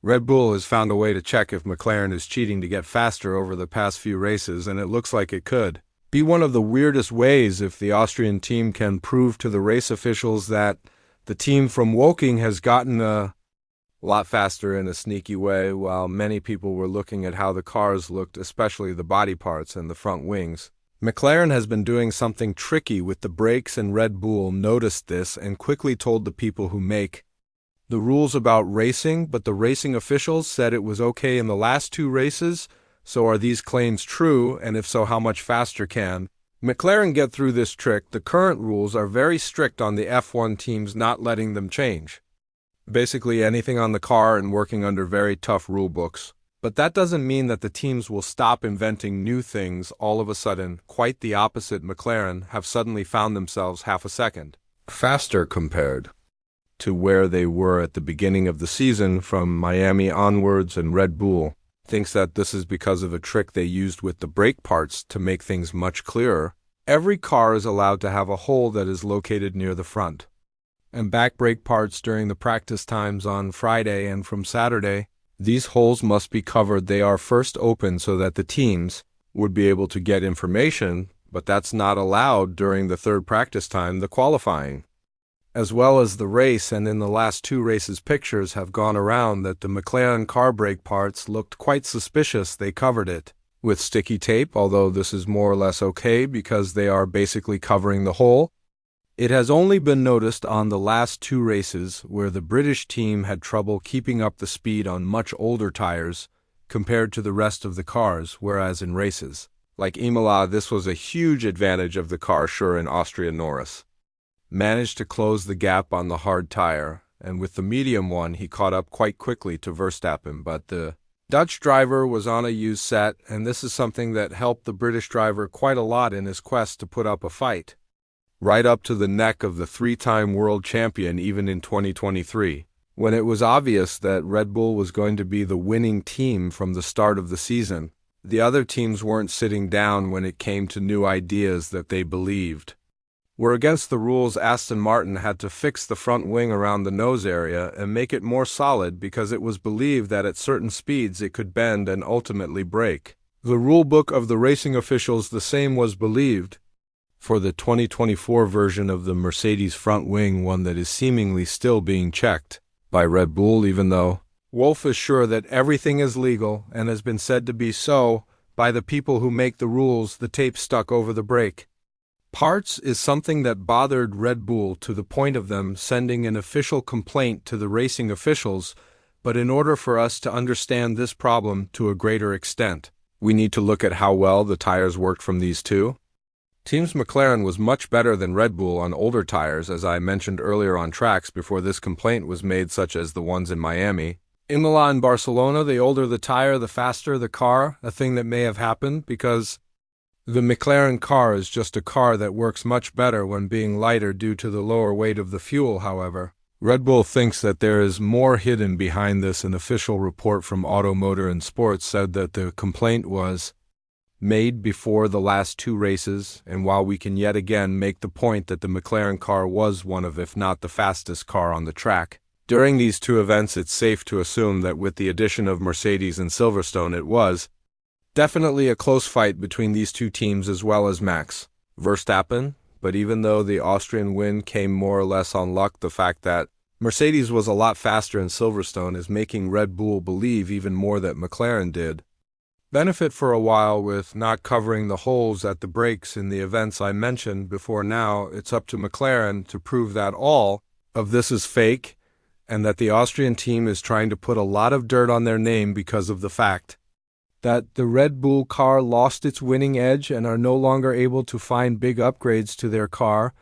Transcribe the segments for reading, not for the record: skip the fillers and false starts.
Red Bull has found a way to check if McLaren is cheating to get faster over the past few races, and it looks like it could be one of the weirdest ways if the Austrian team can prove to the race officials that the team from Woking has gotten a lot faster in a sneaky way, while many people were looking at how the cars looked, especially the body parts and the front wings. McLaren has been doing something tricky with the brakes, and Red Bull noticed this and quickly told the people who make the rules about racing, but the racing officials said it was okay in the last two races. So are these claims true, and if so, how much faster can McLaren get through this trick? The current rules are very strict on the F1 teams, not letting them change basically anything on the car and working under very tough rule books. But that doesn't mean that the teams will stop inventing new things all of a sudden. Quite the opposite. McLaren have suddenly found themselves half a second faster compared to where they were at the beginning of the season from Miami onwards, and Red Bull thinks that this is because of a trick they used with the brake parts to make things much clearer. Every car is allowed to have a hole that is located near the front and back brake parts during the practice times on Friday, and from Saturday, these holes must be covered. They are first opened so that the teams would be able to get information, but that's not allowed during the third practice time, the qualifying, as well as the race. And in the last two races, pictures have gone around that the McLaren car brake parts looked quite suspicious. They covered it with sticky tape, although this is more or less okay because they are basically covering the hole. It has only been noticed on the last two races where the British team had trouble keeping up the speed on much older tires compared to the rest of the cars, whereas in races like Imola, this was a huge advantage of the car. Sure, in Austria, Norris managed to close the gap on the hard tire, and with the medium one he caught up quite quickly to Verstappen, but the Dutch driver was on a used set, and this is something that helped the British driver quite a lot in his quest to put up a fight right up to the neck of the three-time world champion, even in 2023, when it was obvious that Red Bull was going to be the winning team from the start of the season. The other teams weren't sitting down when it came to new ideas that they believed were against the rules. Aston Martin had to fix the front wing around the nose area and make it more solid because it was believed that at certain speeds it could bend and ultimately break. The rule book of the racing officials, the same was believed for the 2024 version of the Mercedes front wing, one that is seemingly still being checked by Red Bull, even though Wolff is sure that everything is legal and has been said to be so by the people who make the rules. The tape stuck over the brake parts is something that bothered Red Bull to the point of them sending an official complaint to the racing officials. But in order for us to understand this problem to a greater extent, we need to look at how well the tires worked from these two teams. McLaren was much better than Red Bull on older tires, as I mentioned earlier, on tracks before this complaint was made, such as the ones in Miami, Imola, and Barcelona. The older the tire, the faster the car, a thing that may have happened because the McLaren car is just a car that works much better when being lighter due to the lower weight of the fuel. However, Red Bull thinks that there is more hidden behind this. An official report from Auto, Motor and Sports said that the complaint was made before the last two races, and while we can yet again make the point that the McLaren car was one of, if not the fastest car on the track during these two events, it's safe to assume that with the addition of Mercedes and Silverstone, it was definitely a close fight between these two teams as well as Max Verstappen. But even though the Austrian win came more or less on luck, the fact that Mercedes was a lot faster in Silverstone is making Red Bull believe even more that McLaren did benefit for a while with not covering the holes at the brakes in the events I mentioned before. Now it's up to McLaren to prove that all of this is fake and that the Austrian team is trying to put a lot of dirt on their name because of the fact that the Red Bull car lost its winning edge and are no longer able to find big upgrades to their car,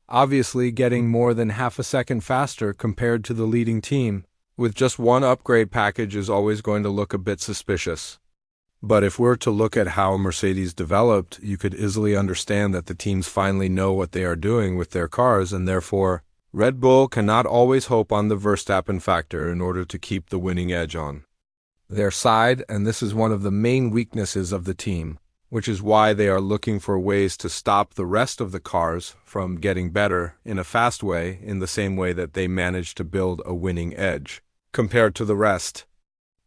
obviously getting more than half a second faster compared to the leading team. With just one upgrade package is always going to look a bit suspicious. But if we're to look at how Mercedes developed, you could easily understand that the teams finally know what they are doing with their cars, and therefore Red Bull cannot always hope on the Verstappen factor in order to keep the winning edge on their side, and this is one of the main weaknesses of the team, which is why they are looking for ways to stop the rest of the cars from getting better in a fast way, in the same way that they managed to build a winning edge compared to the rest.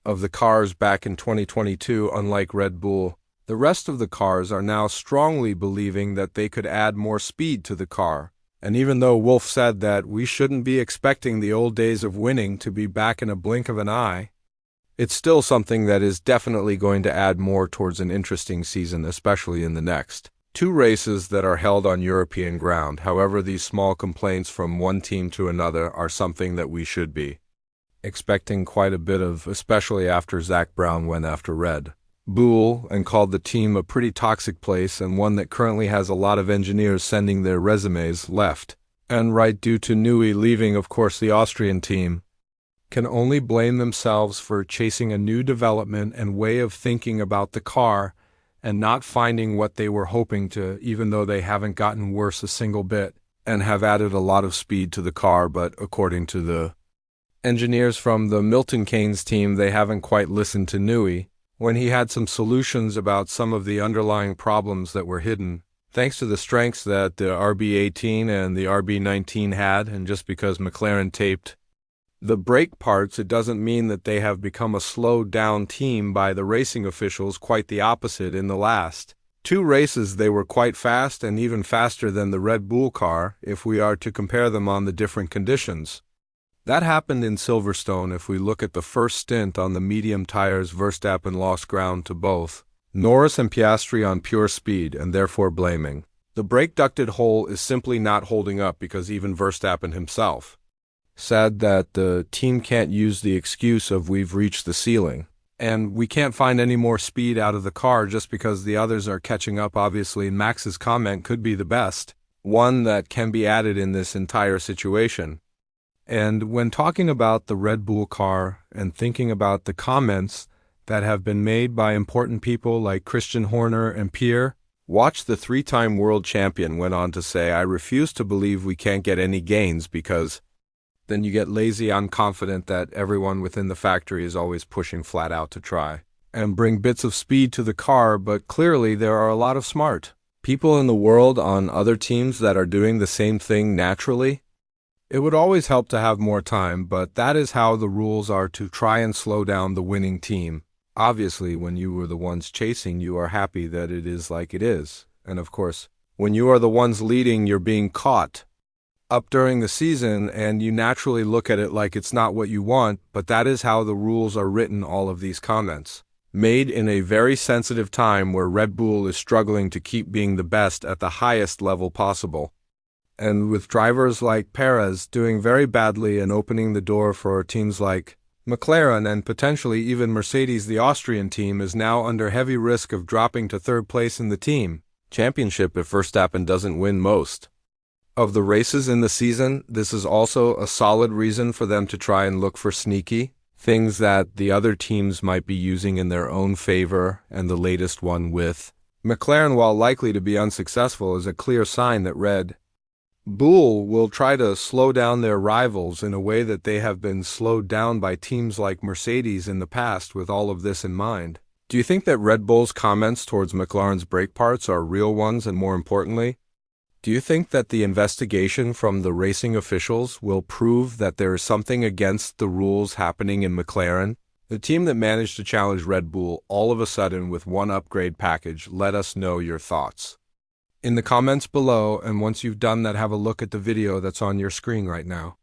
of the cars back in 2022, unlike Red Bull. The rest of the cars are now strongly believing that they could add more speed to the car. And even though Wolff said that we shouldn't be expecting the old days of winning to be back in a blink of an eye, it's still something that is definitely going to add more towards an interesting season, especially in the next two races that are held on European ground. However, these small complaints from one team to another are something that we should be expecting quite a bit of, especially after Zach Brown went after Red Bull and called the team a pretty toxic place, and one that currently has a lot of engineers sending their resumes left and right due to Newey leaving. Of course, the Austrian team can only blame themselves for chasing a new development and way of thinking about the car and not finding what they were hoping to, even though they haven't gotten worse a single bit and have added a lot of speed to the car. But according to the engineers from the Milton Keynes team, they haven't quite listened to Newey when he had some solutions about some of the underlying problems that were hidden, thanks to the strengths that the RB18 and the RB19 had. And just because McLaren taped the brake parts, it doesn't mean that they have become a slowed-down team by the racing officials. Quite the opposite. In the last two races, they were quite fast, and even faster than the Red Bull car, if we are to compare them on the different conditions. That happened in Silverstone. If we look at the first stint on the medium tires, Verstappen lost ground to both Norris and Piastri on pure speed, and therefore blaming the brake ducted hole is simply not holding up, because even Verstappen himself said that the team can't use the excuse of we've reached the ceiling and we can't find any more speed out of the car just because the others are catching up. Obviously, Max's comment could be the best one that can be added in this entire situation. And when talking about the Red Bull car and thinking about the comments that have been made by important people like Christian Horner and Pierre, Watch, the three-time world champion, went on to say, "I refuse to believe we can't get any gains, because then you get lazy, unconfident that everyone within the factory is always pushing flat out to try and bring bits of speed to the car." But clearly there are a lot of smart people in the world on other teams that are doing the same thing naturally. It would always help to have more time, but that is how the rules are, to try and slow down the winning team. Obviously, when you were the ones chasing, you are happy that it is like it is. And of course, when you are the ones leading, you're being caught up during the season, and you naturally look at it like it's not what you want, but that is how the rules are written. All of these comments made in a very sensitive time where Red Bull is struggling to keep being the best at the highest level possible. And with drivers like Perez doing very badly and opening the door for teams like McLaren and potentially even Mercedes, the Austrian team is now under heavy risk of dropping to third place in the team championship if Verstappen doesn't win most of the races in the season. This is also a solid reason for them to try and look for sneaky things that the other teams might be using in their own favor. And the latest one with McLaren, while likely to be unsuccessful, is a clear sign that Red Bull will try to slow down their rivals in a way that they have been slowed down by teams like Mercedes in the past. With all of this in mind, do you think that Red Bull's comments towards McLaren's brake parts are real ones? And more importantly, do you think that the investigation from the racing officials will prove that there is something against the rules happening in McLaren, the team that managed to challenge Red Bull all of a sudden with one upgrade package? Let us know your thoughts in the comments below, and once you've done that, have a look at the video that's on your screen right now.